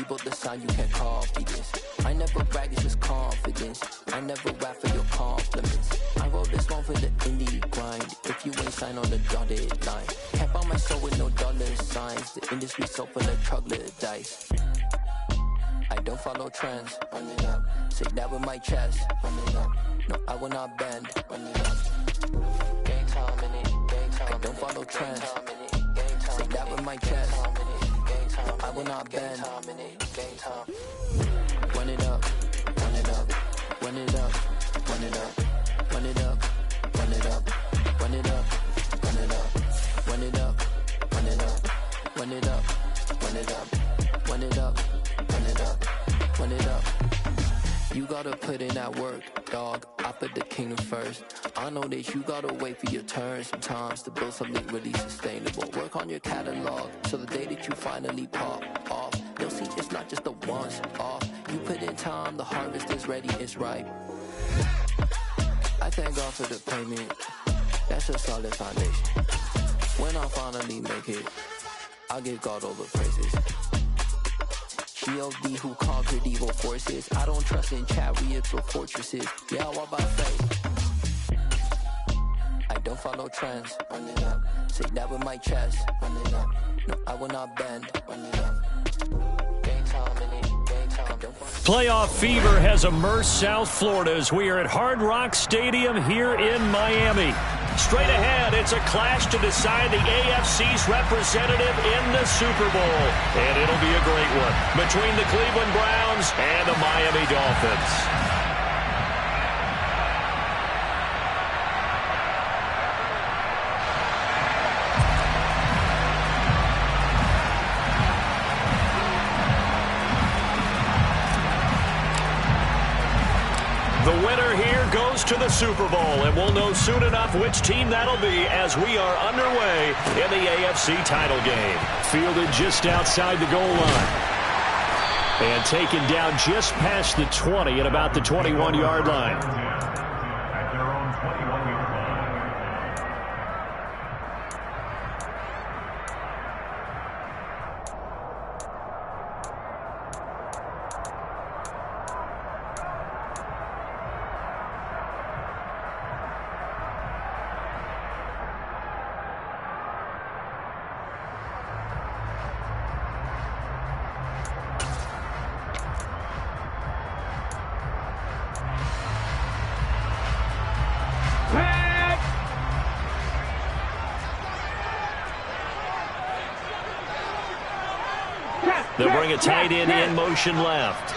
wrote the sign, you can't copy this. I never brag, it's just confidence. I never rap for your compliments. I wrote this one for the indie grind. If you ain't signed on the dotted line, can't buy my soul with no dollar signs. The industry so full of troglodytes. I don't follow trends. Run it up. Say that with my chest. Run it up. No, I will not bend. Run it up. Gang time in it. Gang time. I don't follow trends. Say that with my chest. No, I will not bend. Gang time. Run it up. Run it up. Run it up. Run it up. Run it up. Run it up. Run it up. Run it up. Run it up. Run it up. Run it up. Run it up. Run it up. Run it up. Run it up. You gotta put in that work, dog. I put the kingdom first. I know that you gotta wait for your turn sometimes to build something really sustainable. Work on your catalog, so the day that you finally pop off, you'll see it's not just a once off. You put in time, the harvest is ready, it's ripe. I thank God for the payment. That's a solid foundation. When I finally make it, I'll give God all the praises. GOD who conquered evil forces. I don't trust in chariots or fortresses. Yeah, I walk by faith. I don't follow trends. Run it up. Say that with my chest. Run it up. No, I will not bend. Run it up. Game time in it. Game time. Playoff fever has immersed South Florida as we are at Hard Rock Stadium here in Miami. Straight ahead, it's a clash to decide the AFC's representative in the Super Bowl. And it'll be a great one between the Cleveland Browns and the Miami Dolphins. The winner here goes to the Super Bowl, and we'll know soon enough which team that'll be as we are underway in the AFC title game. Fielded just outside the goal line. And taken down just past the 20 at about the 21-yard line. They'll bring a tight end in motion left.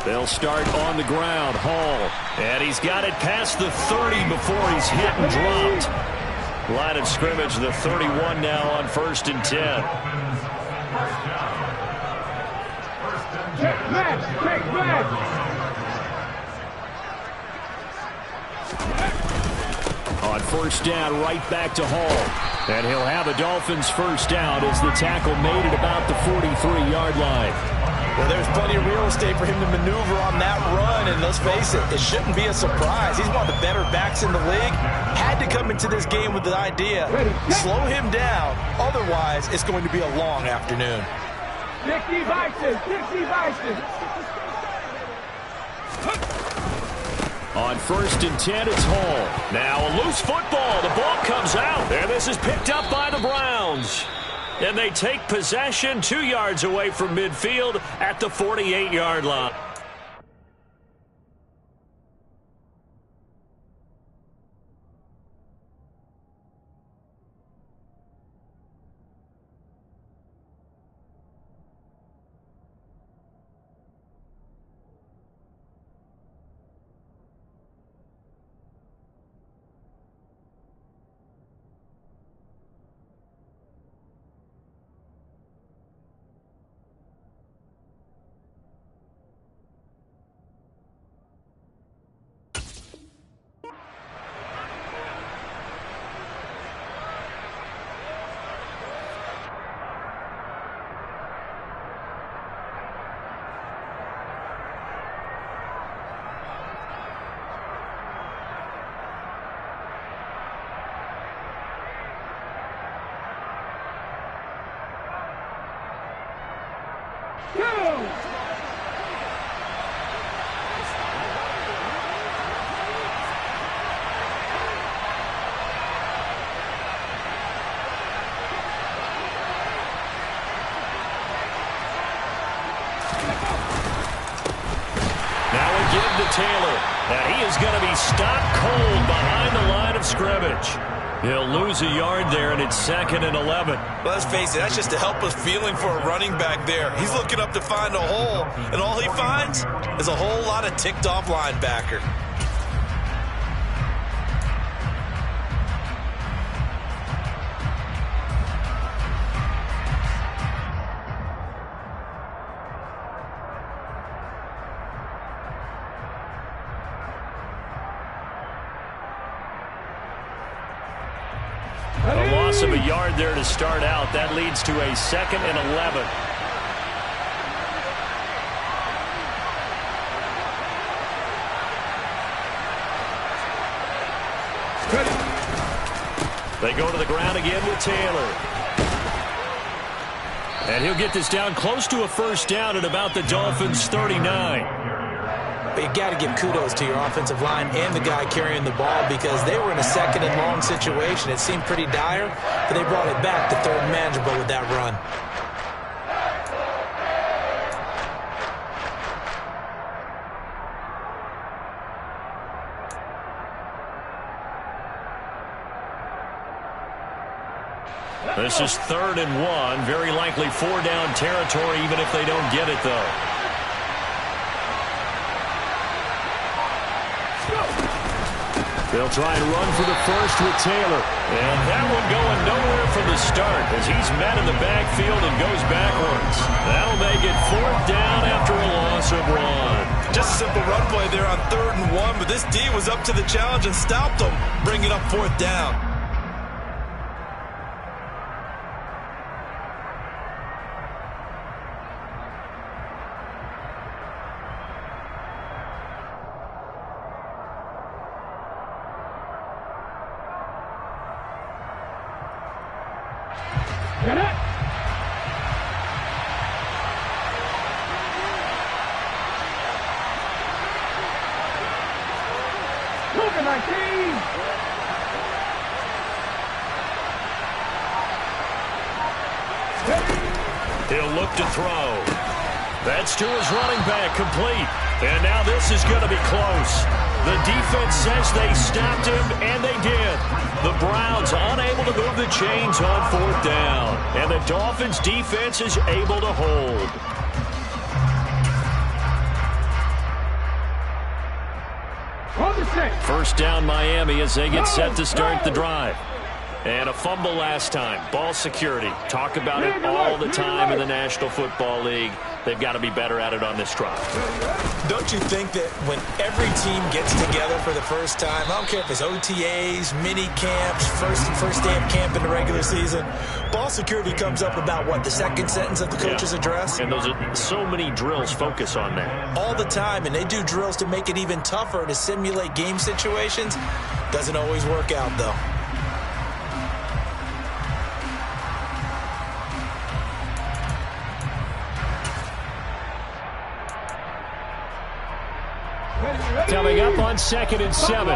They'll start on the ground. Hall. And he's got it past the 30 before he's hit and dropped. Line of scrimmage, the 31 now on 1st and 10. On 1st down, right back to Hall. And he'll have a Dolphins first down as the tackle made at about the 43-yard line. Well, there's plenty of real estate for him to maneuver on that run, and let's face it, it shouldn't be a surprise. He's one of the better backs in the league. Had to come into this game with the idea, slow him down, otherwise it's going to be a long afternoon. Dixie Bison, Dixie Bison. On 1st and 10, it's Hall. Now a loose football. The ball comes out. And this is picked up by the Browns. And they take possession 2 yards away from midfield at the 48-yard line. go. Now we give to Taylor. And he is going to be stopped cold behind the line of scrimmage. He'll lose a yard there, and it's 2nd and 11. Well, let's face it, that's just a helpless feeling for a running back there. He's looking up to find a hole, and all he finds is a whole lot of ticked-off linebacker. A loss of a yard there to start out. That leads to a 2nd and 11. They go to the ground again with Taylor. And he'll get this down close to a first down at about the Dolphins' 39. But you got to give kudos to your offensive line and the guy carrying the ball because they were in a 2nd and long situation. It seemed pretty dire, but they brought it back to 3rd and manageable with that run. This is 3rd and 1. Very likely 4-down territory even if they don't get it, though. They'll try and run for the first with Taylor. And that one going nowhere from the start as he's met in the backfield and goes backwards. That'll make it 4th down after a loss of 1. Just a simple run play there on 3rd and 1, but this D was up to the challenge and stopped them, bringing up 4th down. Get it. Moving 19. He'll look to throw. That's to his running back, complete. And now this is going to be close. The defense says they stopped him, and they did. The Browns unable to move the chains on 4th down. And the Dolphins' defense is able to hold. First down Miami as they get set to start the drive. And a fumble last time. Ball security. Talk about it all the time in the National Football League. They've got to be better at it on this drive. Don't you think that when every team gets together for the first time, I don't care if it's OTAs, mini camps, first day of camp in the regular season, ball security comes up about, what, the second sentence of the coach's address? And those are so many drills focus on that. All the time, and they do drills to make it even tougher to simulate game situations. Doesn't always work out, though. Coming up on 2nd and 7.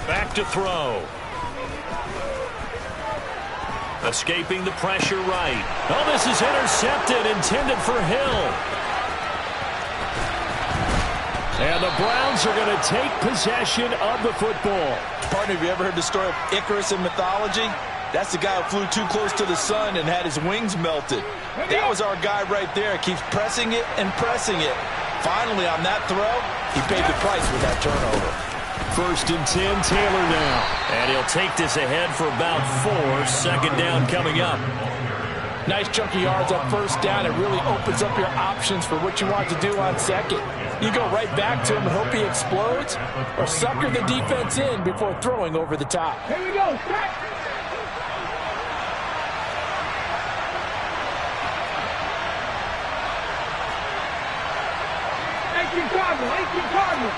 Back to throw. Escaping the pressure right. Oh, this is intercepted, intended for Hill. And the Browns are going to take possession of the football. Partner, have you ever heard the story of Icarus in mythology? That's the guy who flew too close to the sun and had his wings melted. That was our guy right there. Keeps pressing it and pressing it. Finally, on that throw, he paid the price with that turnover. 1st and 10, Taylor now. And he'll take this ahead for about 4. 2nd down coming up. Nice chunky yards on 1st down. It really opens up your options for what you want to do on 2nd. You go right back to him and hope he explodes, or sucker the defense in before throwing over the top. Here we go. Cardinal.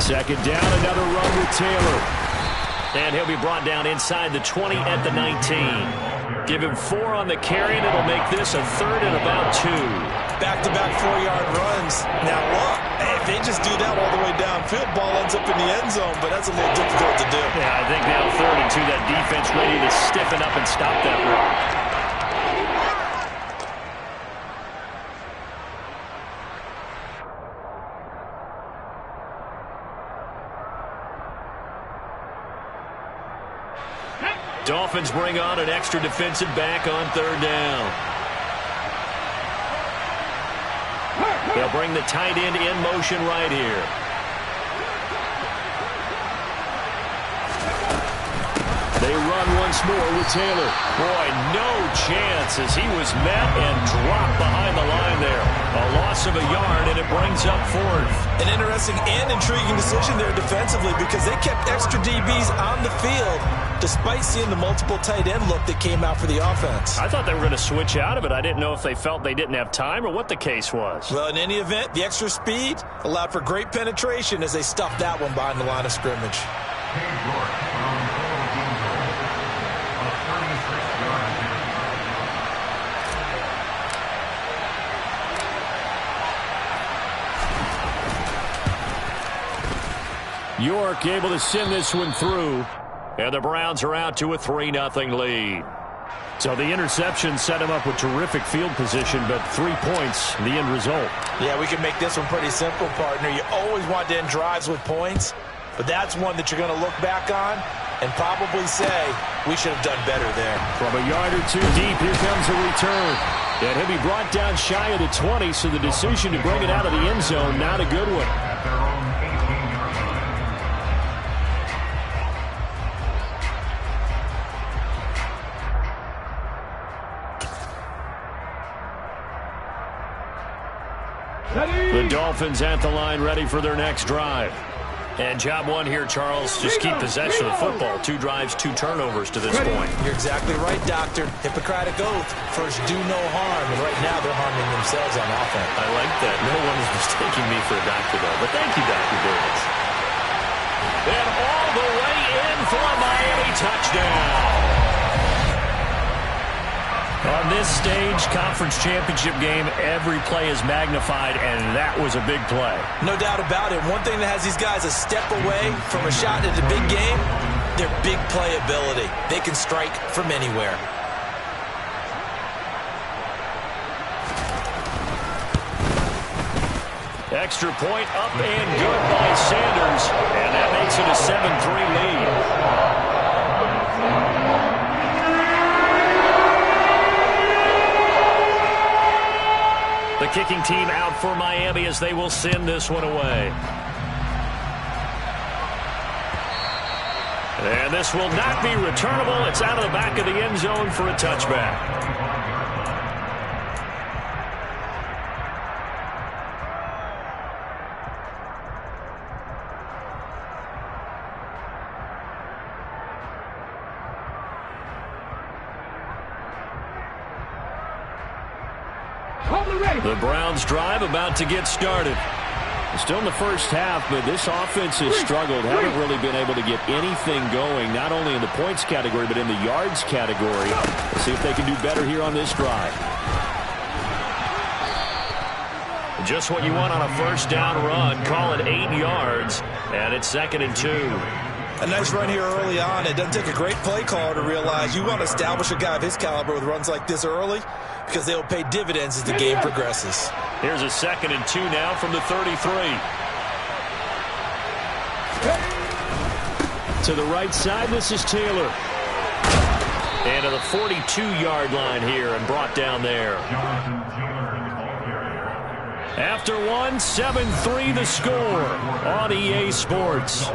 Second down, another run with Taylor. And he'll be brought down inside the 20 at the 19. Give him 4 on the carry, and it'll make this a 3rd and about 2. Back-to-back 4-yard runs. Now, look, if they just do that all the way downfield, ball ends up in the end zone, but that's a little difficult to do. Yeah, I think now 3rd and 2, that defense ready to stiffen up and stop that run. Dolphins bring on an extra defensive back on 3rd down. They'll bring the tight end in motion right here. They run once more with Taylor. Boy, no chance as he was met and dropped behind the line there. A loss of a yard, and it brings up 4th. An interesting and intriguing decision there defensively because they kept extra DBs on the field despite seeing the multiple tight end look that came out for the offense. I thought they were going to switch out of it. I didn't know if they felt they didn't have time or what the case was. Well, in any event, the extra speed allowed for great penetration as they stuffed that one behind the line of scrimmage. York able to send this one through. And the Browns are out to a 3-0 lead. So the interception set him up with terrific field position, but 3 points, the end result. Yeah, we can make this one pretty simple, partner. You always want to end drives with points, but that's one that you're going to look back on and probably say, we should have done better there. From a yard or 2 deep, here comes a return. And he'll be brought down shy of the 20, so the decision to bring it out of the end zone, not a good one. The Dolphins at the line ready for their next drive. And job one here, Charles, just keep possession of the football. 2 drives, 2 turnovers to this point. You're exactly right, Doctor. Hippocratic oath. First, do no harm. And right now, they're harming themselves on offense. I like that. No one is mistaking me for a doctor, though. But thank you, Dr. Davis. And all the way in for a Miami touchdown. On this stage, conference championship game, every play is magnified, and that was a big play. No doubt about it. One thing that has these guys a step away from a shot at a big game, their big playability. They can strike from anywhere. Extra point up and good by Sanders, and that makes it a 7-3 lead. The kicking team out for Miami as they will send this one away. And this will not be returnable. It's out of the back of the end zone for a touchback. The Browns drive about to get started. Still in the first half, but this offense has struggled. Haven't really been able to get anything going, not only in the points category, but in the yards category. Let's see if they can do better here on this drive. Just what you want on a first down run. Call it 8 yards, and it's 2nd and 2. A nice run here early on. It doesn't take a great play caller to realize you want to establish a guy of his caliber with runs like this early because they'll pay dividends as the game progresses. Here's a 2nd and 2 now from the 33. To the right side, this is Taylor. And to the 42-yard line here and brought down there. After one, 7-3 the score on EA Sports.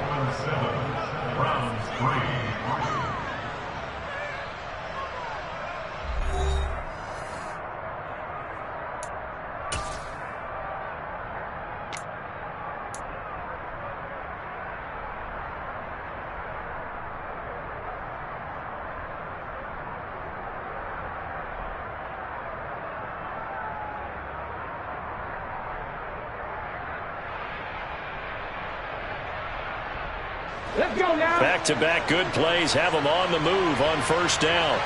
Let's go now. Back-to-back good plays have him on the move on first down.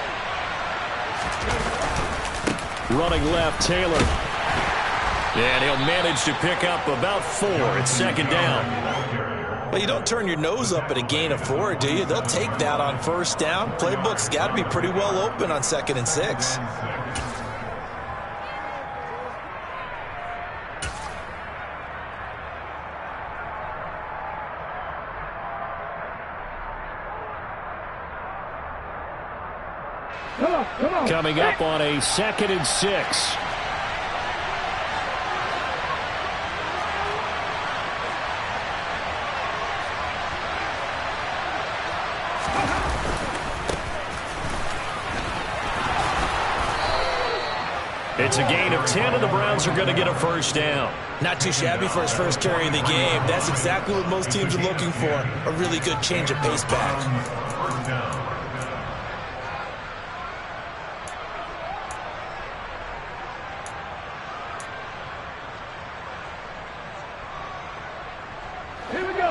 Running left, Taylor. And he'll manage to pick up about 4 at second down. Well, you don't turn your nose up at a gain of 4, do you? They'll take that on first down. Playbook's got to be pretty well open on 2nd and 6. Come on. Coming up on a 2nd and 6. It's a gain of 10, and the Browns are going to get a first down. Not too shabby for his first carry of the game. That's exactly what most teams are looking for, a really good change of pace back.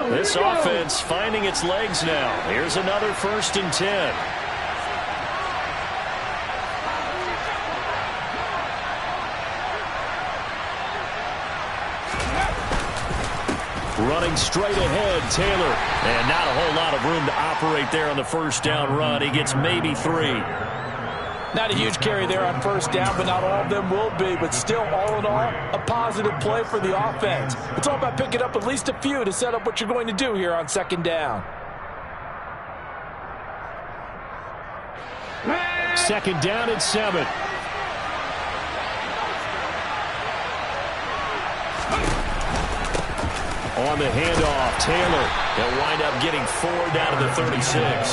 This offense finding its legs now. Here's another 1st and 10. Running straight ahead, Taylor. And not a whole lot of room to operate there on the first down run. He gets maybe 3. Not a huge carry there on first down, but not all of them will be. But still, all in all, a positive play for the offense. It's all about picking up at least a few to set up what you're going to do here on 2nd down. 2nd down and 7. On the handoff, Taylor. They'll wind up getting 4 down to the 36.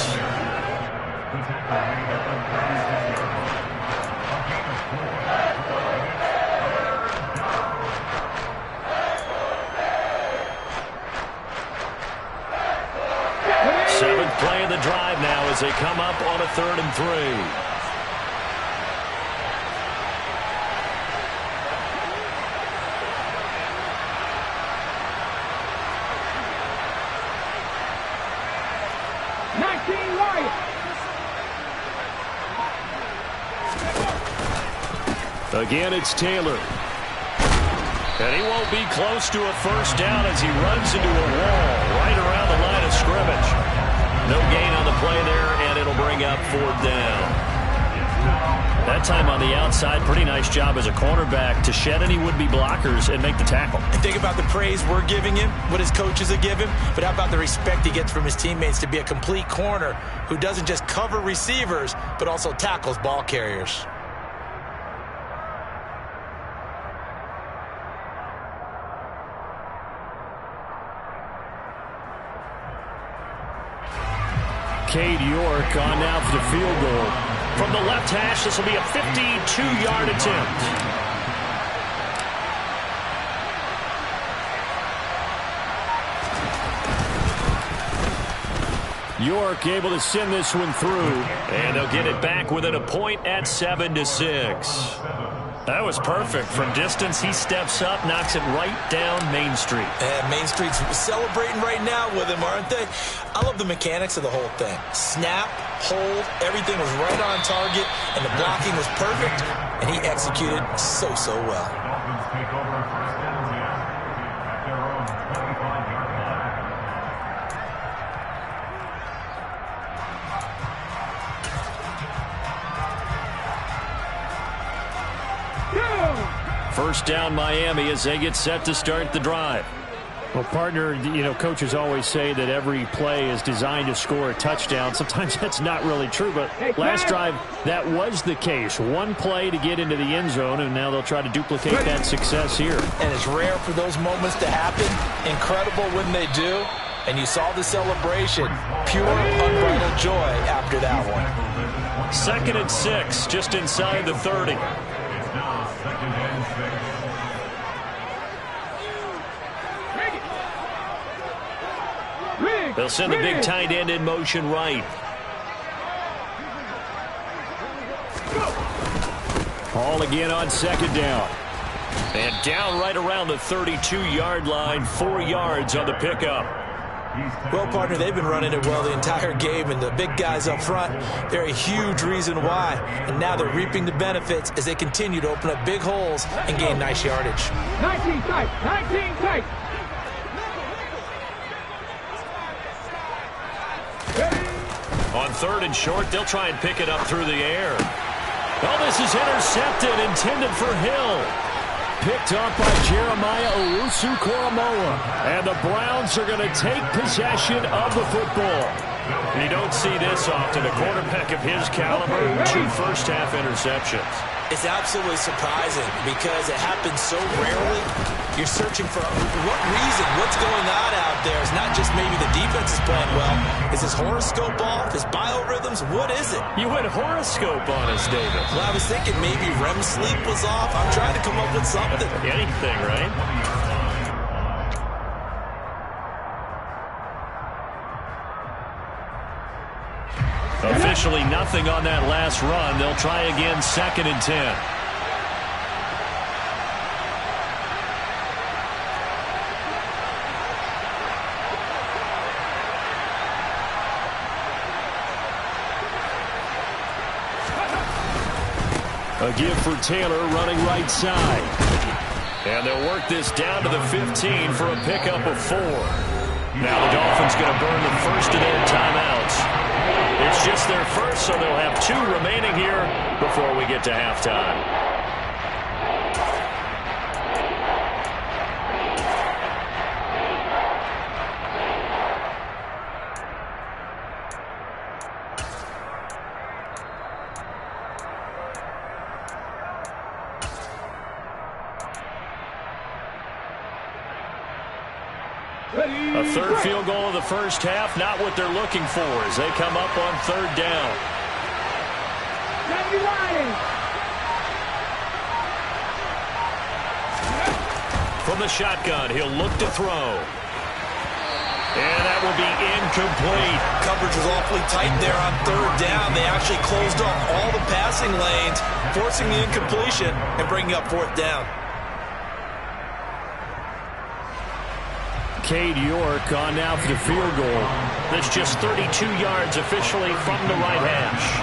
Seventh play of the drive now as they come up on a 3rd and 3. Again, it's Taylor. And he won't be close to a first down as he runs into a wall right around the line of scrimmage. No gain on the play there, and it'll bring up 4th down. That time on the outside, pretty nice job as a cornerback to shed any would-be blockers and make the tackle. And think about the praise we're giving him, what his coaches have given, but how about the respect he gets from his teammates to be a complete corner who doesn't just cover receivers, but also tackles ball carriers. Cade York on now for the field goal. From the left hash, this will be a 52-yard attempt. York able to send this one through, and they'll get it back within a point at 7-6. That was perfect. From distance, he steps up, knocks it right down Main Street. And Main Street's celebrating right now with him, aren't they? I love the mechanics of the whole thing. Snap, hold, everything was right on target, and the blocking was perfect, and he executed so well. First down Miami as they get set to start the drive. Well, partner, coaches always say that every play is designed to score a touchdown. Sometimes that's not really true, but last drive, that was the case. One play to get into the end zone, and now they'll try to duplicate that success here. And it's rare for those moments to happen. Incredible when they do. And you saw the celebration. Pure, unbridled joy after that one. 2nd and 6, just inside the 30. They'll send the big tight end in motion right. Hall again on 2nd down. And down right around the 32-yard line, 4 yards on the pickup. Well, partner, they've been running it well the entire game, and the big guys up front, they're a huge reason why. And now they're reaping the benefits as they continue to open up big holes and gain nice yardage. 19 tight, 19 tight. On 3rd and short, they'll try and pick it up through the air. Oh, this is intercepted, intended for Hill. Picked up by Jeremiah Owusu-Koramoah. And the Browns are going to take possession of the football. You don't see this often. A quarterback of his caliber, 2 first-half interceptions. It's absolutely surprising because it happens so rarely. You're searching for what reason, what's going on out there. It's not just maybe the defense is playing well. Is his horoscope off? His biorhythms? What is it? You went horoscope on us, David. Well, I was thinking maybe REM sleep was off. I'm trying to come up with something. Anything, right? Officially nothing on that last run. They'll try again, 2nd and 10. A give for Taylor running right side. And they'll work this down to the 15 for a pickup of 4. Now the Dolphins going to burn the first of their timeouts. It's just their first, so they'll have 2 remaining here before we get to halftime. A 3rd field goal of the first half, not what they're looking for as they come up on 3rd down. From the shotgun, he'll look to throw. And that will be incomplete. Coverage was awfully tight there on 3rd down. They actually closed off all the passing lanes, forcing the incompletion and bringing up 4th down. Cade York on now for the field goal. That's just 32 yards officially from the right hash.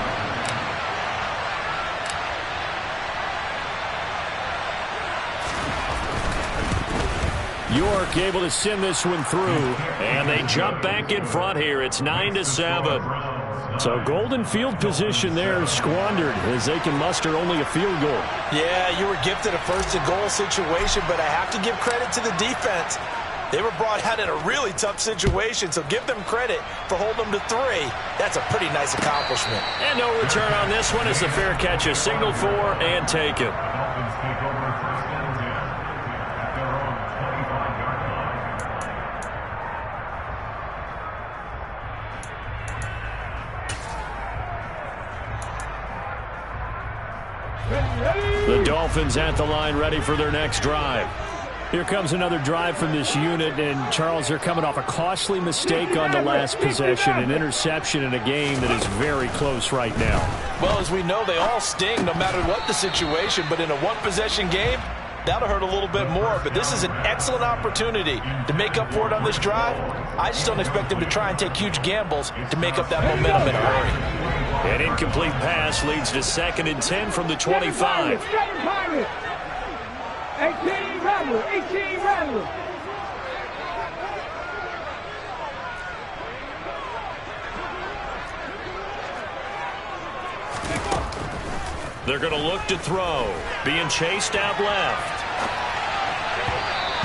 York able to send this one through. And they jump back in front here. It's 9-7. So golden field position there squandered as they can muster only a field goal. Yeah, you were gifted a 1st and goal situation, but I have to give credit to the defense. They were brought out in a really tough situation, so give them credit for holding them to 3. That's a pretty nice accomplishment. And no return on this one as the fair catch is signaled for and taken. The Dolphins at the line ready for their next drive. Here comes another drive from this unit, and Charles, they're coming off a costly mistake on the last possession, an interception in a game that is very close right now. Well, as we know, they all sting no matter what the situation, but in a 1-possession game, that'll hurt a little bit more, but this is an excellent opportunity to make up for it on this drive. I just don't expect them to try and take huge gambles to make up that momentum in a hurry. An incomplete pass leads to 2nd and 10 from the 25. 18 Rattler, 18 Rattler. They're going to look to throw. Being chased out left.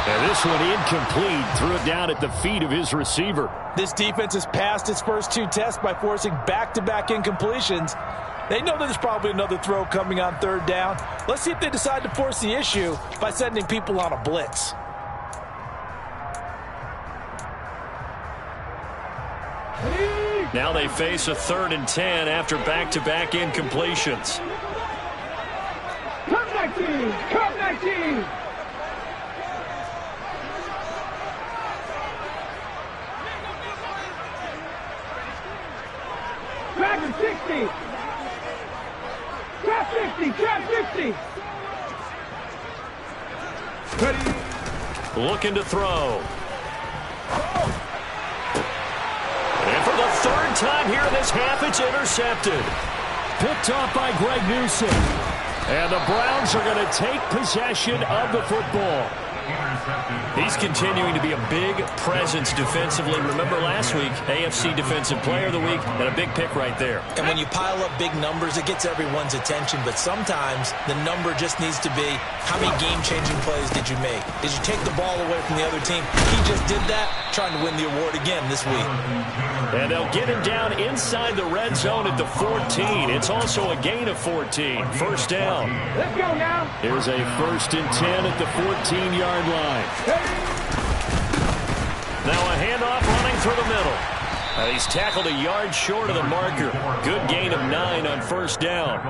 And this one incomplete. Threw it down at the feet of his receiver. This defense has passed its first 2 tests by forcing back-to-back incompletions. They know that there's probably another throw coming on 3rd down. Let's see if they decide to force the issue by sending people on a blitz. Now they face a 3rd and 10 after back-to-back incompletions. Come 19! Come 19! Dragon 60! Trap 50! Trap 50! Looking to throw. third time here in this half, it's intercepted. Picked off by Greg Newsome. And the Browns are going to take possession of the football. He's continuing to be a big presence defensively. Remember last week, AFC Defensive Player of the Week, and a big pick right there. And when you pile up big numbers, it gets everyone's attention. But sometimes the number just needs to be, how many game-changing plays did you make? Did you take the ball away from the other team? He just did that, trying to win the award again this week. And they'll get him down inside the red zone at the 14. It's also a gain of 14. First down. Let's go now. Here's a 1st and 10 at the 14-yard line. Now a handoff running through the middle. He's tackled a yard short of the marker. Good gain of 9 on first down.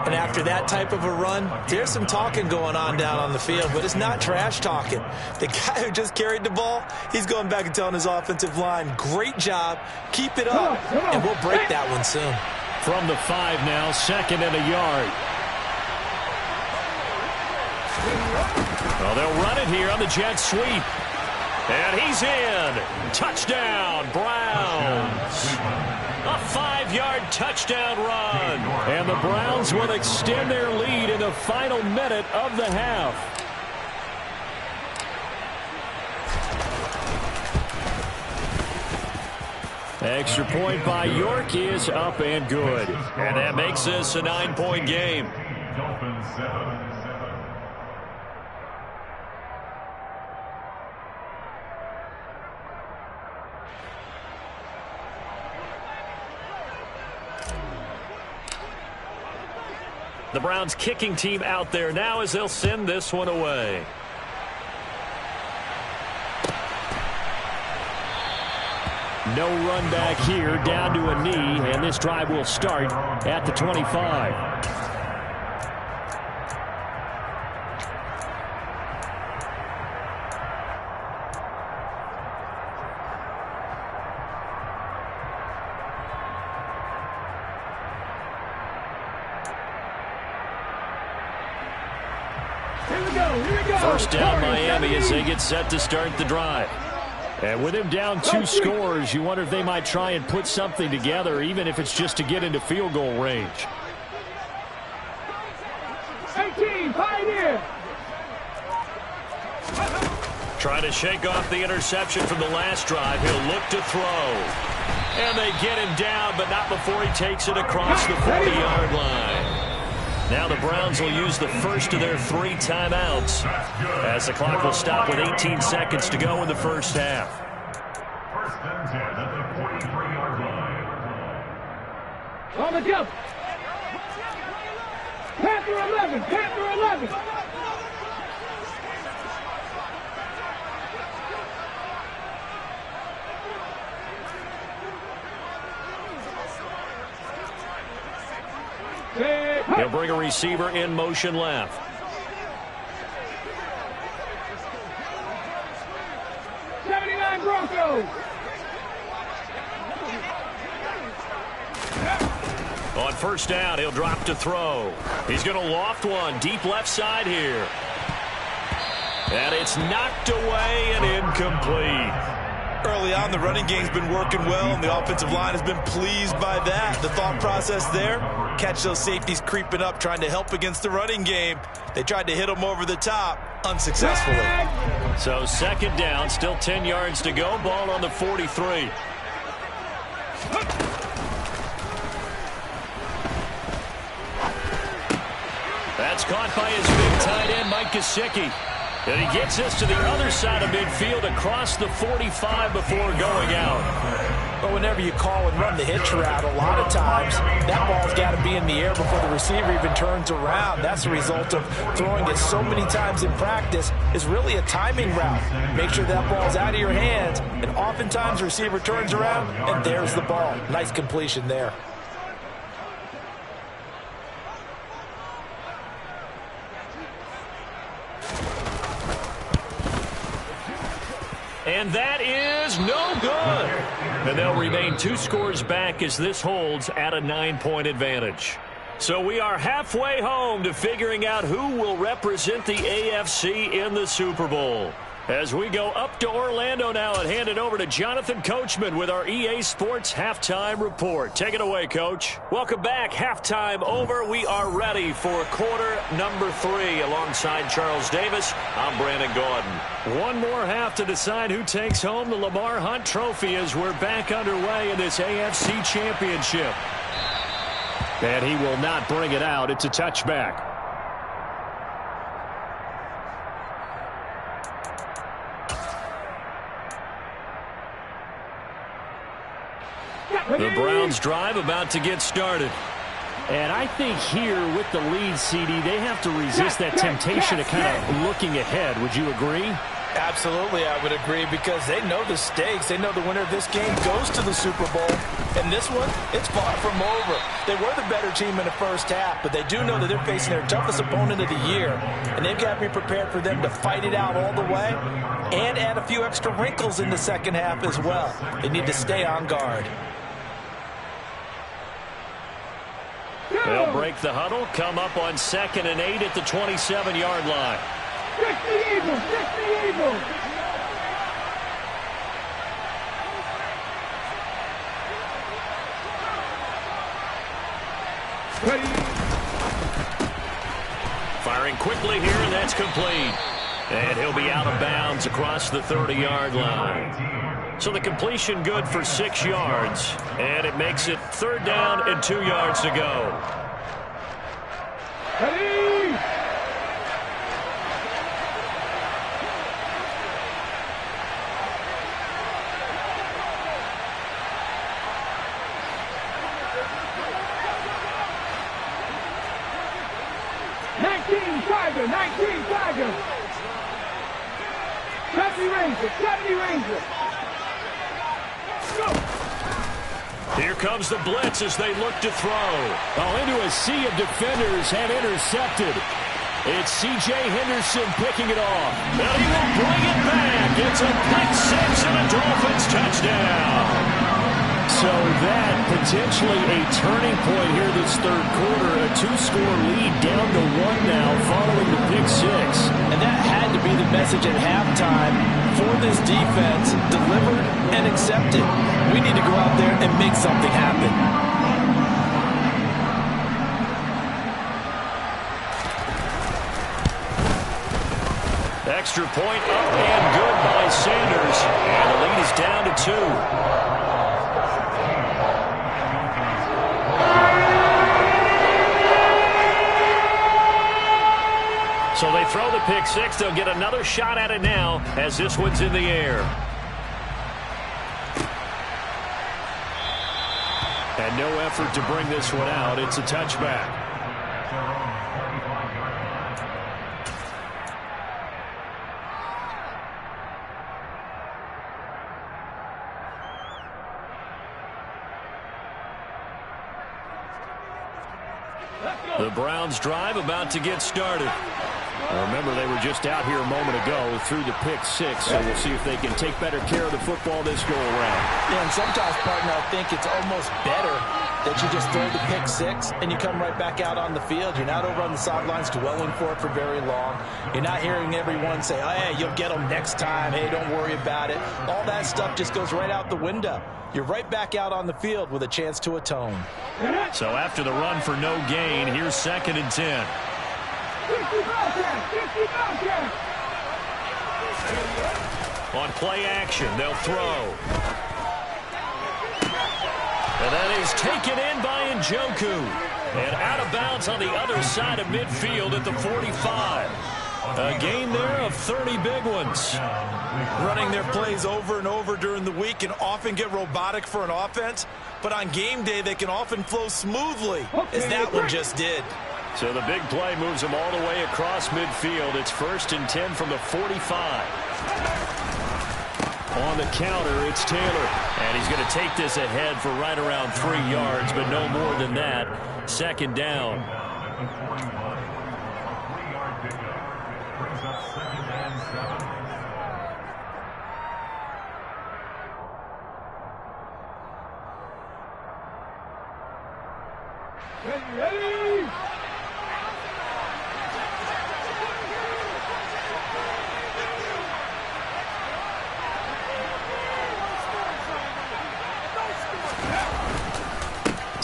And after that type of a run, there's some talking going on down on the field, but it's not trash talking. The guy who just carried the ball, he's going back and telling his offensive line, great job, keep it up, and we'll break that one soon. From the 5 now, 2nd and a yard. Well, they'll run it here on the jet sweep. And he's in. Touchdown, Browns. A 5-yard touchdown run. And the Browns will extend their lead in the final minute of the half. Extra point by York is up and good. And that makes this a 9-point game. The Browns kicking team out there now as they'll send this one away. No run back here, down to a knee, and this drive will start at the 25. First down Miami as they get set to start the drive. And with him down 2 scores, you wonder if they might try and put something together, even if it's just to get into field goal range. 18, Pioneer. Trying to shake off the interception from the last drive. He'll look to throw. And they get him down, but not before he takes it across the 40-yard line. Now the Browns will use the first of their 3 timeouts as the clock will stop with 18 seconds to go in the first half. First and 10 at the 43-yard line. On the jump. Panther 11, Panther 11. He'll bring a receiver in motion left. Broncos. On first down, he'll drop to throw. He's going to loft one deep left side here. And it's knocked away and incomplete. Early on, the running game's been working well, and the offensive line has been pleased by that. The thought process there, catch those safeties creeping up, trying to help against the running game. They tried to hit them over the top, unsuccessfully. So second down, still 10 yards to go. Ball on the 43. That's caught by his big tight end, Mike Gesicki. And he gets this to the other side of midfield across the 45 before going out. But whenever you call and run the hitch route, a lot of times that ball's got to be in the air before the receiver even turns around. That's a result of throwing it so many times in practice. It's really a timing route. Make sure that ball's out of your hands, and oftentimes the receiver turns around, and there's the ball. Nice completion there. And that is no good. And they'll remain 2 scores back as this holds at a 9-point advantage. So we are halfway home to figuring out who will represent the AFC in the Super Bowl. As we go up to Orlando now and hand it over to Jonathan Coachman with our EA Sports Halftime Report. Take it away, Coach. Welcome back. Halftime over. We are ready for quarter number 3. Alongside Charles Davis, I'm Brandon Gaudin. One more half to decide who takes home the Lamar Hunt Trophy as we're back underway in this AFC Championship. And he will not bring it out. It's a touchback. The Browns drive about to get started. And I think here with the lead, CD, they have to resist that temptation of kind of looking ahead. Would you agree? Absolutely, I would agree, because they know the stakes. They know the winner of this game goes to the Super Bowl. And this one, it's far from over. They were the better team in the first half, but they do know that they're facing their toughest opponent of the year. And they've got to be prepared for them to fight it out all the way and add a few extra wrinkles in the second half as well. They need to stay on guard. They'll break the huddle, come up on 2nd and 8 at the 27-yard line. Fix the Eagles! Fix the Eagles! Firing quickly here, and that's complete. And he'll be out of bounds across the 30-yard line. So the completion good for 6 yards, and it makes it 3rd down and 2 yards to go. Ready! Tiger, 19 Tiger. 70 Ranger, 70 Ranger. Go. Here comes the blitz as they look to throw. Oh, into a sea of defenders and intercepted. It's C.J. Henderson picking it off. And he will bring it back. It's a pick 6 and a Dolphins touchdown. So that potentially a turning point here this third quarter. A 2-score lead down to 1 now following the pick 6. And that had to be the message at halftime for this defense. Delivered and accepted. We need to go out there and make something happen. Extra point up and good by Sanders. And the lead is down to 2. So they throw the pick 6. They'll get another shot at it now as this one's in the air. And no effort to bring this one out. It's a touchback. The Browns drive about to get started. Remember, they were just out here a moment ago through the pick 6, so we'll see if they can take better care of the football this go-around. Yeah, and sometimes, partner, I think it's almost better that you just throw the pick 6 and you come right back out on the field. You're not over on the sidelines dwelling for it for very long. You're not hearing everyone say, oh, hey, you'll get them next time. Hey, don't worry about it. All that stuff just goes right out the window. You're right back out on the field with a chance to atone. So after the run for no gain, here's 2nd and 10. 50 Bobcat! On play action, they'll throw. And that is taken in by Njoku. And out of bounds on the other side of midfield at the 45. A gain there of 30 big ones. Running their plays over and over during the week can often get robotic for an offense, but on game day they can often flow smoothly, as that one just did. So the big play moves them all the way across midfield. It's 1st and 10 from the 45. On the counter, it's Taylor. And he's going to take this ahead for right around 3 yards, but no more than that. 2nd down. Ready!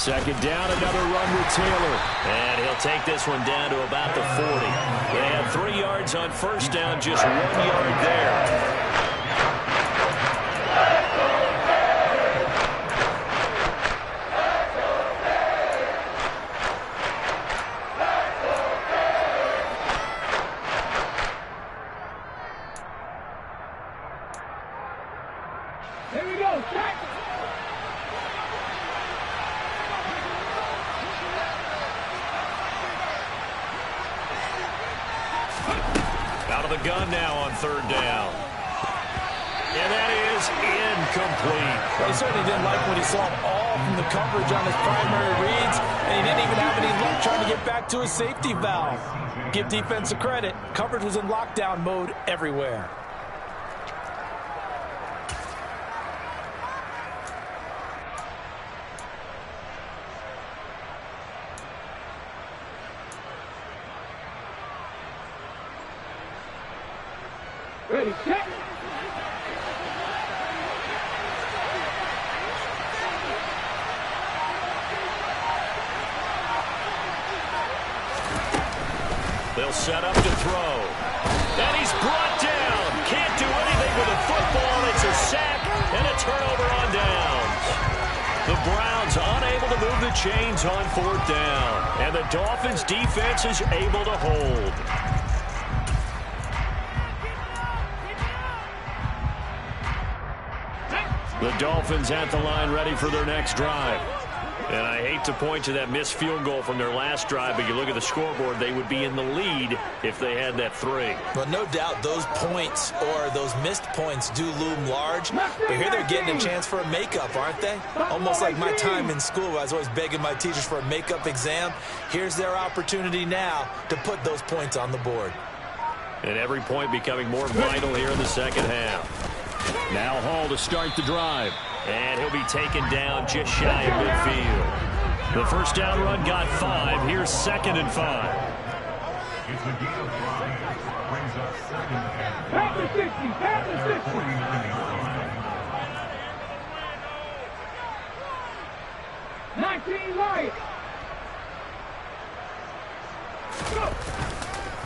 Second down, another run with Taylor. And he'll take this one down to about the 40. They had 3 yards on first down, just 1 yard there. Here we go, check. Out of the gun now on third down. And that is incomplete. Well, he certainly didn't like what he saw all from the coverage on his primary reads, and he didn't even have any luck trying to get back to his safety valve. Give defense a credit. Coverage was in lockdown mode everywhere. Ready, check. They'll set up to throw. And he's brought down. Can't do anything with a football. It's a sack and a turnover on downs. The Browns unable to move the chains on fourth down. And the Dolphins defense is able to hold. The Dolphins at the line ready for their next drive. And I hate to point to that missed field goal from their last drive, but you look at the scoreboard, they would be in the lead if they had that 3. Well, no doubt those points or those missed points do loom large. But here they're getting a chance for a makeup, aren't they? Almost like my time in school. I was always begging my teachers for a makeup exam. Here's their opportunity now to put those points on the board. And every point becoming more vital here in the second half. Now Hall to start the drive. And he'll be taken down just shy of midfield. The first down run got 5. Here's 2nd and 5. It's a gain of 5. Brings us 2nd and Back to 60, back to 60. 19 Lions. Go.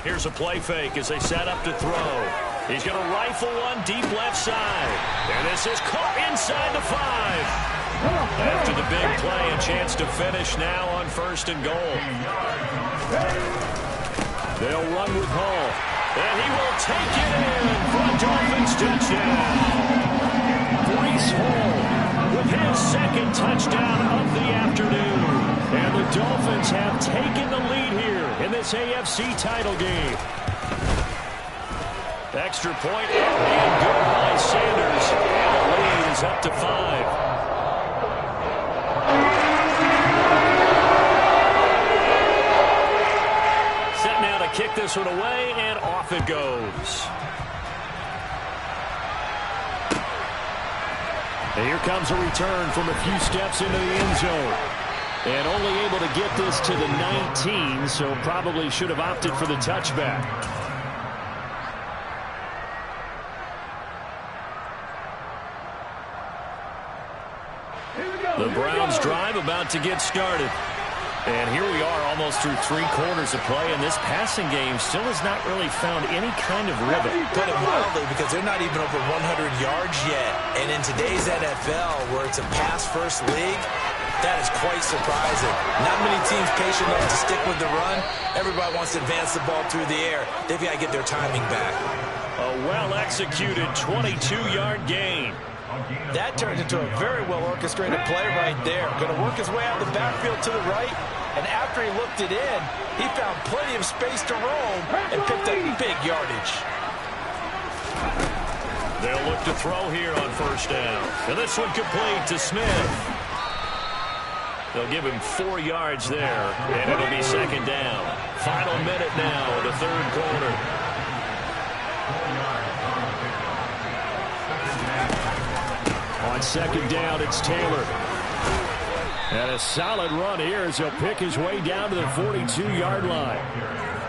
Here's a play fake as they set up to throw. He's going to rifle one deep left side. And this is caught inside the 5. After the big play, a chance to finish now on 1st and goal. They'll run with Hall. And he will take it in for a Dolphins touchdown. Breece Hall With his 2nd touchdown of the afternoon. And the Dolphins have taken the lead here in this AFC title game. Extra point and good by Sanders. And the lead is up to 5. Set now to kick this one away, and off it goes. And here comes a return from a few steps into the end zone. And only able to get this to the 19, so probably should have opted for the touchback. The Browns drive about to get started. And here we are almost through 3 quarters of play, and this passing game still has not really found any kind of rhythm. Put it mildly, because they're not even over 100 yards yet. And in today's NFL, where it's a pass-first league, that is quite surprising. Not many teams patient enough to stick with the run. Everybody wants to advance the ball through the air. They've got to get their timing back. A well-executed 22-yard gain. That turned into a very well-orchestrated play right there. Going to work his way out of the backfield to the right, and after he looked it in, he found plenty of space to roam and picked up big yardage. They'll look to throw here on 1st down. And this one complete to Smith. They'll give him 4 yards there, and it'll be 2nd down. Final minute now of the 3rd quarter. On 2nd down, it's Taylor. And a solid run here as he'll pick his way down to the 42-yard line.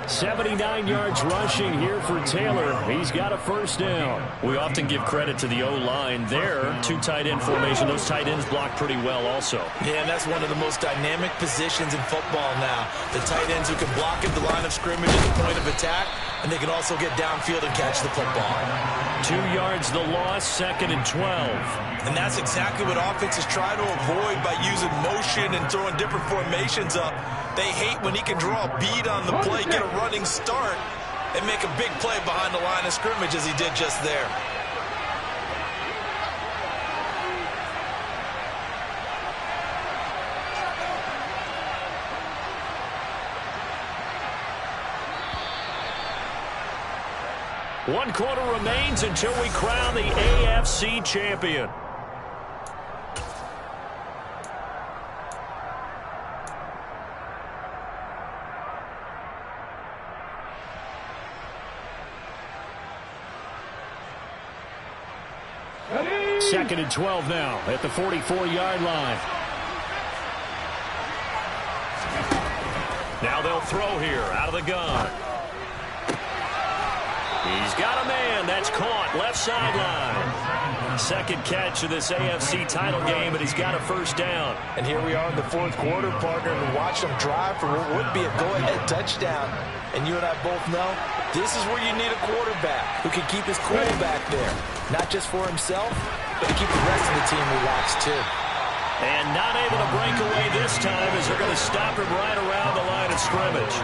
79 yards rushing here for Taylor. He's got a first down. We often give credit to the O-line there. Two tight end formation. Those tight ends block pretty well also. Yeah, and that's one of the most dynamic positions in football now. The tight ends who can block at the line of scrimmage at the point of attack, and they can also get downfield and catch the football. 2 yards the loss, 2nd and 12. And that's exactly what offenses try to avoid by using motion and throwing different formations up. They hate when he can draw a bead on the play, get a running start, and make a big play behind the line of scrimmage as he did just there. One quarter remains until we crown the AFC champion. Second and 12 now at the 44-yard line. Now they'll throw here out of the gun. He's got a man. That's caught. Left sideline. Second catch of this AFC title game, and he's got a first down. And here we are in the fourth quarter, partner, and watch them drive for what would be a go-ahead touchdown. And you and I both know this is where you need a quarterback who can keep his cool back there. Not just for himself, but to keep the rest of the team relaxed, too. And not able to break away this time as they're going to stop him right around the line of scrimmage.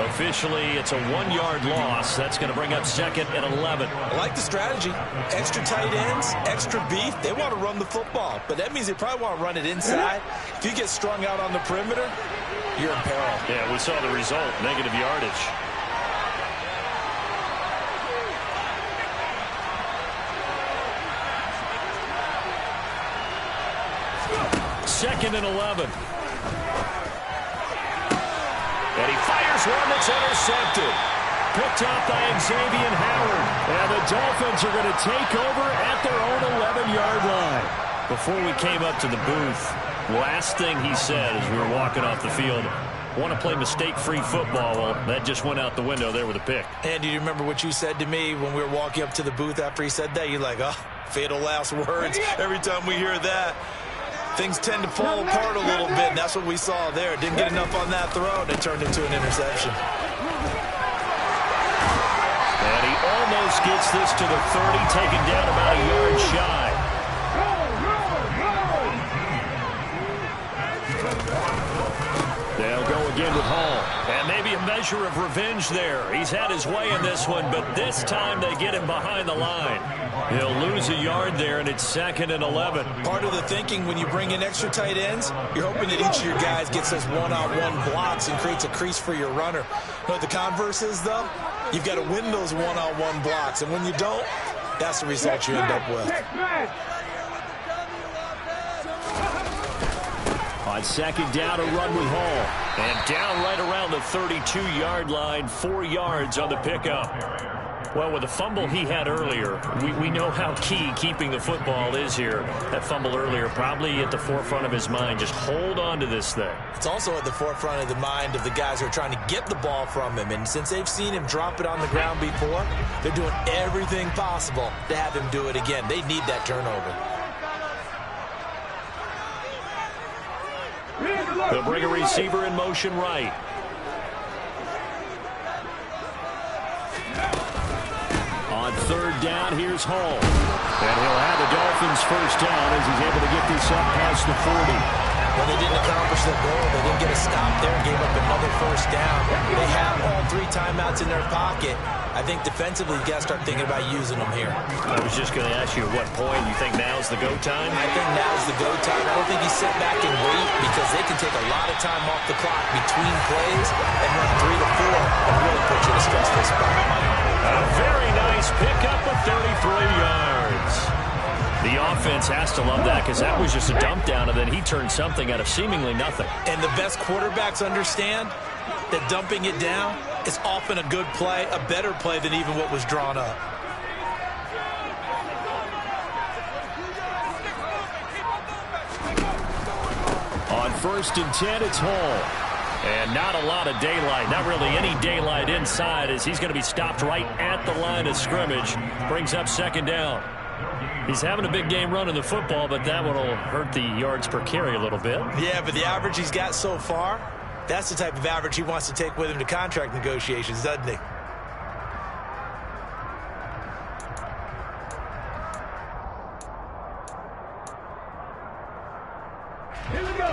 Officially, it's a 1-yard loss. That's going to bring up 2nd and 11. I like the strategy. Extra tight ends, extra beef. They want to run the football, but that means they probably want to run it inside. If you get strung out on the perimeter, you're in peril. Yeah, we saw the result, negative yardage. Second and 11. And he fires one that's intercepted. Picked off by Xavier Howard. And the Dolphins are going to take over at their own 11-yard line. Before we came up to the booth, last thing he said as we were walking off the field, want to play mistake-free football. Well, that just went out the window there with a pick. And do you remember what you said to me when we were walking up to the booth after he said that? You're like, oh, fatal last words. Every time we hear that, things tend to fall apart a little bit, and that's what we saw there. Didn't get enough on that throw, and it turned into an interception. And he almost gets this to the 30, taken down about a yard shy. They'll go again with Hall. And maybe a measure of revenge there. He's had his way in this one, but this time they get him behind the line. He'll lose a yard there, and it's 2nd and 11. Part of the thinking when you bring in extra tight ends, you're hoping that each of your guys gets those one-on-one blocks and creates a crease for your runner. But the converse is, though, you've got to win those one-on-one blocks. And when you don't, that's the result you end up with. On second down, a run with Hall. And down right around the 32-yard line, 4 yards on the pickup. Well, with the fumble he had earlier, we know how key keeping the football is here. That fumble earlier probably at the forefront of his mind. Just hold on to this thing. It's also at the forefront of the mind of the guys who are trying to get the ball from him. And since they've seen him drop it on the ground before, they're doing everything possible to have him do it again. They need that turnover. They'll bring a receiver in motion right. On third down, here's Hall. And he'll have the Dolphins first down as he's able to get this up past the 40. Well, they didn't accomplish their goal. They didn't get a stop there and gave up another first down. They have all 3 timeouts in their pocket. I think defensively, you got to start thinking about using them here. I was just going to ask you at what point you think now's the go time? I think now's the go time. I don't think you sit back and wait because they can take a lot of time off the clock between plays and run 3 to 4 and really put you in a stressful spot. A very nice pickup of 33 yards. The offense has to love that because that was just a dump down, and then he turned something out of seemingly nothing. And the best quarterbacks understand that dumping it down is often a good play, a better play than even what was drawn up. On 1st and 10, it's Hall. And not a lot of daylight, not really any daylight inside, as he's going to be stopped right at the line of scrimmage. Brings up second down. He's having a big game running the football, but that one will hurt the yards per carry a little bit. Yeah, but the average he's got so far, that's the type of average he wants to take with him to contract negotiations, doesn't he?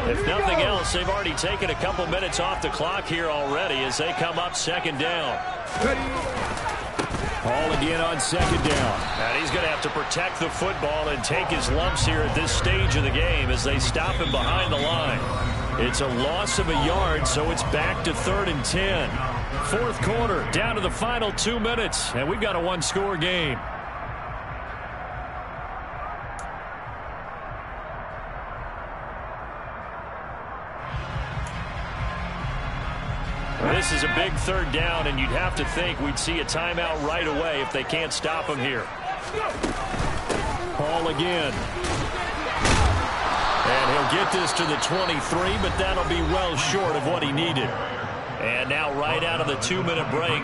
If nothing else, they've already taken a couple minutes off the clock here already as they come up second down. Ball again on second down. And he's going to have to protect the football and take his lumps here at this stage of the game as they stop him behind the line. It's a loss of a yard, so it's back to 3rd and 10. Fourth quarter, down to the final 2 minutes, and we've got a one-score game. This is a big third down, and you'd have to think we'd see a timeout right away if they can't stop him here. Ball again. And he'll get this to the 23, but that'll be well short of what he needed. And now right out of the 2-minute break,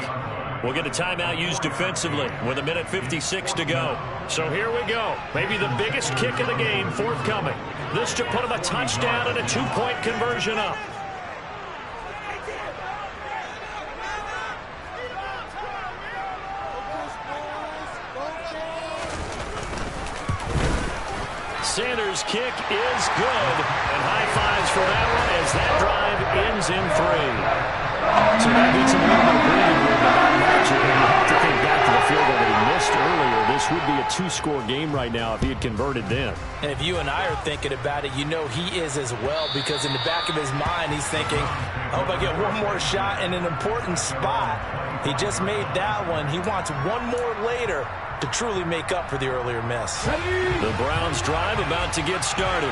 we'll get a timeout used defensively with 1:56 to go. So here we go. Maybe the biggest kick of the game forthcoming. This to put him a touchdown and a 2-point conversion up. Sanders' kick is good, and high fives for that one as that drive ends in 3. So that gets him a little bit of breathing room, but not much. You have to think back to the field goal that he missed earlier. This would be a 2-score game right now if he had converted then. And if you and I are thinking about it, you know he is as well, because in the back of his mind, he's thinking, I hope I get one more shot in an important spot. He just made that one. He wants one more later to truly make up for the earlier miss. The Browns drive about to get started.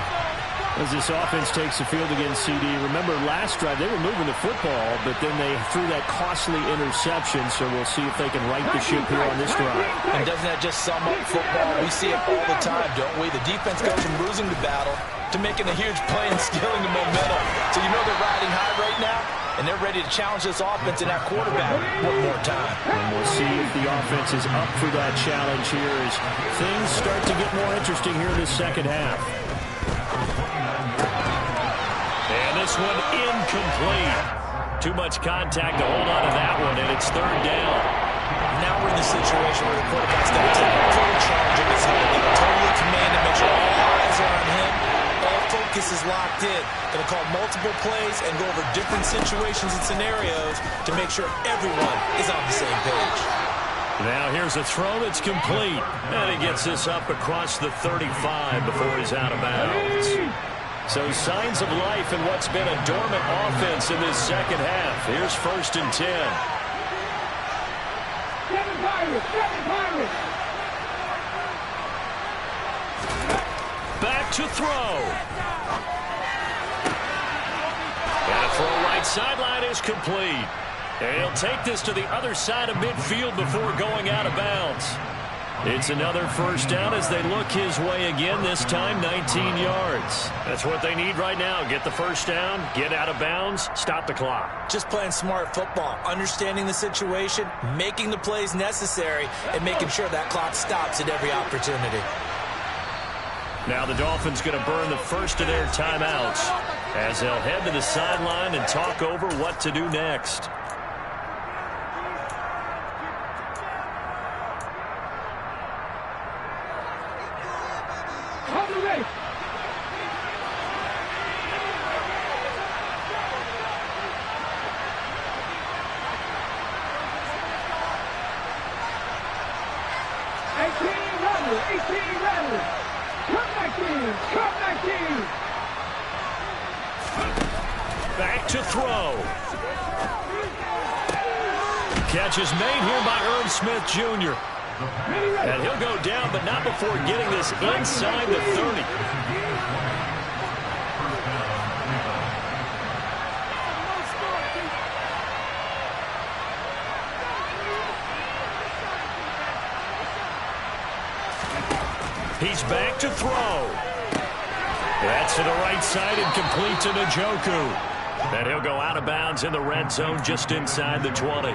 As this offense takes the field against CD, remember last drive they were moving the football, but then they threw that costly interception, so we'll see if they can right the ship here on this drive. And doesn't that just sum up football? We see it all the time, don't we? The defense goes from losing the battle to making a huge play and stealing the momentum. So you know they're riding high right now, and they're ready to challenge this offense and that quarterback one more time. And we'll see if the offense is up for that challenge here as things start to get more interesting here in the second half. And this one incomplete. Too much contact to hold on to that one, and it's 3rd down. Now we're in the situation where the quarterback's going to take full charge of his head. Totally command and make sure all eyes are on him. All focus is locked in. Going to call multiple plays and go over different situations and scenarios to make sure everyone is on the same page. Now here's a throw that's complete. And he gets this up across the 35 before he's out of bounds. So signs of life in what's been a dormant offense in this second half. Here's 1st and 10. Back to throw. And a throw right sideline is complete. And he'll take this to the other side of midfield before going out of bounds. It's another 1st down as they look his way again, this time 19 yards. That's what they need right now. Get the 1st down, get out of bounds, stop the clock. Just playing smart football, understanding the situation, making the plays necessary, and making sure that clock stops at every opportunity. Now the Dolphins going to burn the first of their timeouts as they'll head to the sideline and talk over what to do next. Back to throw. Catch is made here by Irv Smith Jr. And he'll go down, but not before getting this inside the 30. He's back to throw. That's to the right side and complete to Njoku. And he'll go out of bounds in the red zone just inside the 20.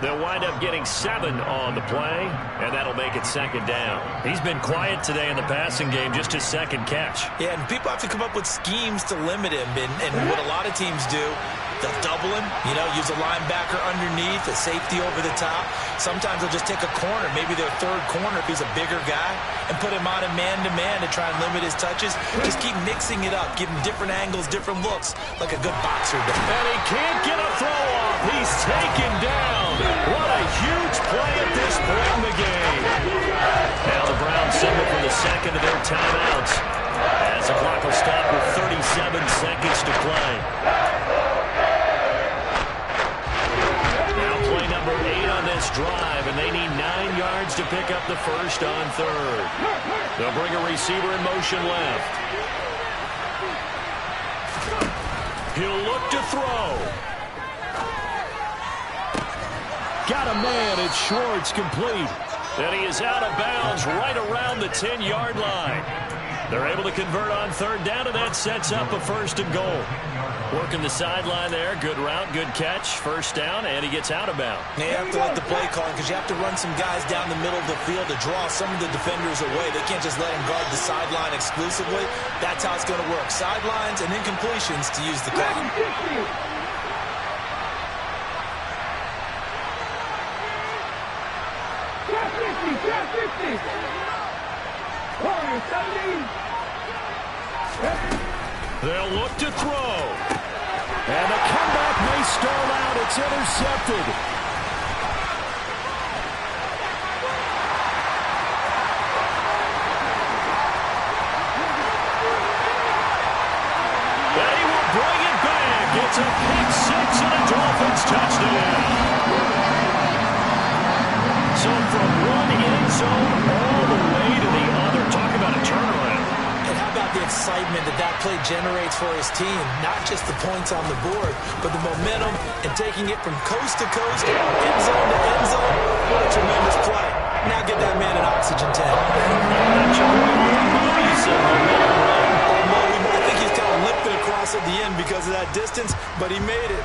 They'll wind up getting 7 on the play, and that'll make it second down. He's been quiet today in the passing game, just his second catch. Yeah, and people have to come up with schemes to limit him. And what a lot of teams do, they'll double him, use a linebacker underneath, a safety over the top. Sometimes they'll just take a corner, maybe their third corner if he's a bigger guy, and put him on a man-to-man to try and limit his touches. Just keep mixing it up, give him different angles, different looks, like a good boxer does. And he can't get a throw off. He's taken down. What a huge play at this point in the game. Now the Browns signal for the second of their timeouts as the clock will stop with 37 seconds to play. Now play number 8 on this drive, and they need 9 yards to pick up the first on third. They'll bring a receiver in motion left. He'll look to throw. Got a man. It's Schwartz, complete. And he is out of bounds right around the 10-yard line. They're able to convert on third down, and that sets up a first and goal. Working the sideline there. Good route, good catch. First down, and he gets out of bounds. You have to like the play calling because you have to run some guys down the middle of the field to draw some of the defenders away. They can't just let them guard the sideline exclusively. That's how it's going to work. Sidelines and incompletions to use the clock. They'll look to throw. And the comeback may stall out. It's intercepted. And he will bring it back. It's a pick six and a Dolphins touchdown. So from one end zone all the way to the other. Talk about a turnaround. And how about the excitement that play generates for his team? Not just the points on the board, but the momentum and taking it from coast to coast, end zone to end zone. What a tremendous play. Now get that man an oxygen tank. I think he's kind of limping across at the end because of that distance, but he made it.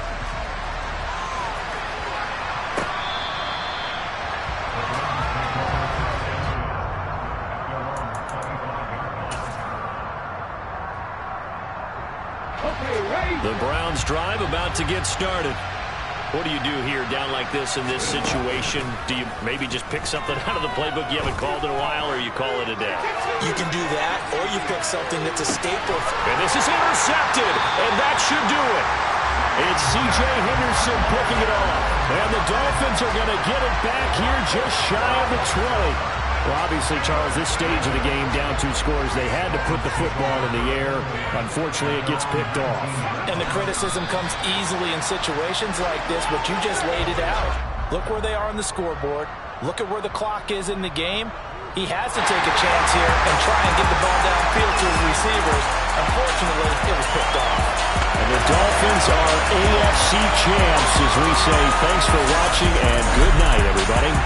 The Browns drive about to get started. What do you do here down like this in this situation? Do you maybe just pick something out of the playbook you haven't called in a while, or you call it a day? You can do that, or you pick something that's a staple. And this is intercepted, and that should do it. It's C.J. Henderson picking it off. And the Dolphins are going to get it back here just shy of the 20. Well, obviously, Charles, this stage of the game, down 2 scores, they had to put the football in the air. Unfortunately, it gets picked off. And the criticism comes easily in situations like this, but you just laid it out. Look where they are on the scoreboard. Look at where the clock is in the game. He has to take a chance here and try and get the ball downfield to his receivers. Unfortunately, it was picked off. And the Dolphins are AFC champs, as we say. Thanks for watching, and good night, everybody.